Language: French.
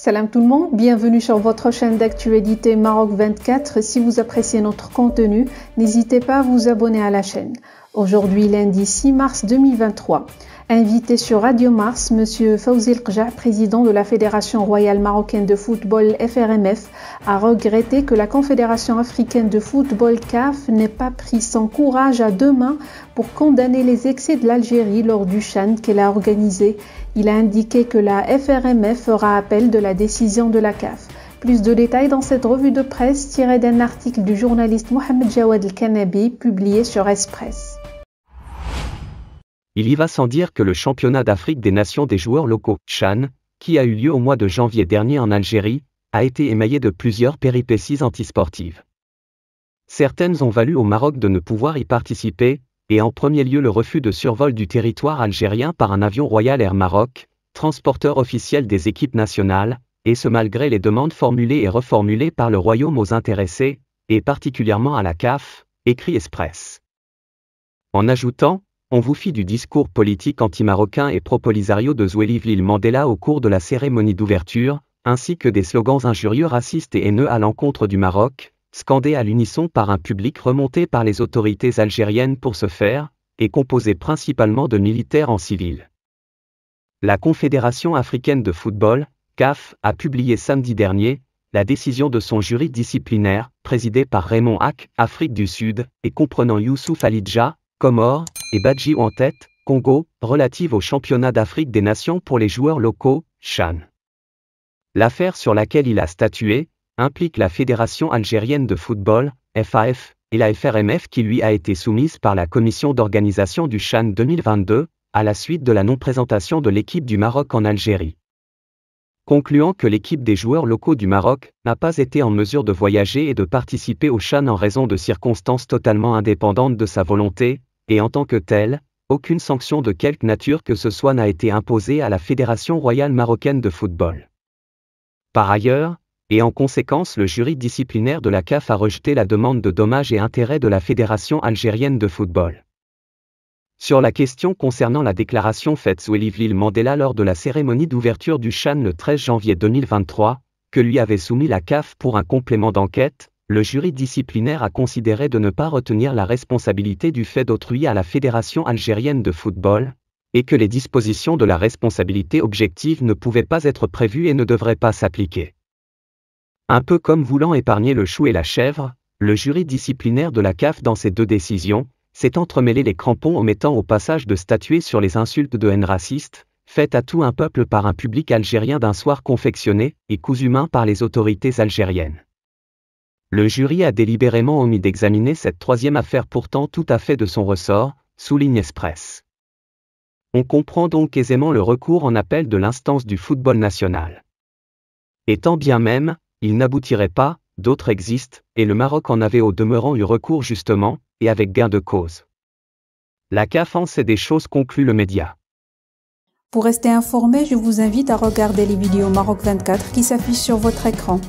Salam tout le monde, bienvenue sur votre chaîne d'actualité Maroc 24. Si vous appréciez notre contenu, n'hésitez pas à vous abonner à la chaîne. Aujourd'hui, lundi 6 mars 2023. Invité sur Radio Mars, M. Fawzi El-Qja, président de la Fédération royale marocaine de football FRMF, a regretté que la Confédération africaine de football CAF n'ait pas pris son courage à deux mains pour condamner les excès de l'Algérie lors du CHAN qu'elle a organisé. Il a indiqué que la FRMF fera appel de la décision de la CAF. Plus de détails dans cette revue de presse tirée d'un article du journaliste Mohamed Jawad El-Kanabi publié sur Express. Il y va sans dire que le championnat d'Afrique des nations des joueurs locaux, CHAN, qui a eu lieu au mois de janvier dernier en Algérie, a été émaillé de plusieurs péripéties antisportives. Certaines ont valu au Maroc de ne pouvoir y participer, et en premier lieu le refus de survol du territoire algérien par un avion Royal Air Maroc, transporteur officiel des équipes nationales, et ce malgré les demandes formulées et reformulées par le royaume aux intéressés, et particulièrement à la CAF, écrit Express. En ajoutant, on vous fit du discours politique anti-marocain et pro-Polisario de Zweli Mandela au cours de la cérémonie d'ouverture, ainsi que des slogans injurieux racistes et haineux à l'encontre du Maroc, scandés à l'unisson par un public remonté par les autorités algériennes pour ce faire, et composé principalement de militaires en civil. La Confédération africaine de football, CAF, a publié samedi dernier la décision de son jury disciplinaire, présidé par Raymond Hack, Afrique du Sud, et comprenant Youssouf Alidja, Comores, et Badji en tête, Congo, relative au championnat d'Afrique des nations pour les joueurs locaux, CHAN. L'affaire sur laquelle il a statué implique la Fédération algérienne de football, FAF, et la FRMF qui lui a été soumise par la commission d'organisation du CHAN 2022, à la suite de la non-présentation de l'équipe du Maroc en Algérie. Concluant que l'équipe des joueurs locaux du Maroc n'a pas été en mesure de voyager et de participer au CHAN en raison de circonstances totalement indépendantes de sa volonté, et en tant que telle, aucune sanction de quelque nature que ce soit n'a été imposée à la Fédération royale marocaine de football. Par ailleurs, et en conséquence le jury disciplinaire de la CAF a rejeté la demande de dommages et intérêts de la Fédération algérienne de football. Sur la question concernant la déclaration faite Zweli Mandela lors de la cérémonie d'ouverture du CHAN le 13 janvier 2023, que lui avait soumis la CAF pour un complément d'enquête, le jury disciplinaire a considéré de ne pas retenir la responsabilité du fait d'autrui à la Fédération algérienne de football, et que les dispositions de la responsabilité objective ne pouvaient pas être prévues et ne devraient pas s'appliquer. Un peu comme voulant épargner le chou et la chèvre, le jury disciplinaire de la CAF dans ces deux décisions, s'est entremêlé les crampons omettant au passage de statuer sur les insultes de haine raciste, faites à tout un peuple par un public algérien d'un soir confectionné et cousu main par les autorités algériennes. Le jury a délibérément omis d'examiner cette troisième affaire pourtant tout à fait de son ressort, souligne Express. On comprend donc aisément le recours en appel de l'instance du football national. Et tant bien même, il n'aboutirait pas, d'autres existent, et le Maroc en avait au demeurant eu recours justement, et avec gain de cause. La CAF en sait des choses, conclut le média. Pour rester informé, je vous invite à regarder les vidéos Maroc 24 qui s'affichent sur votre écran.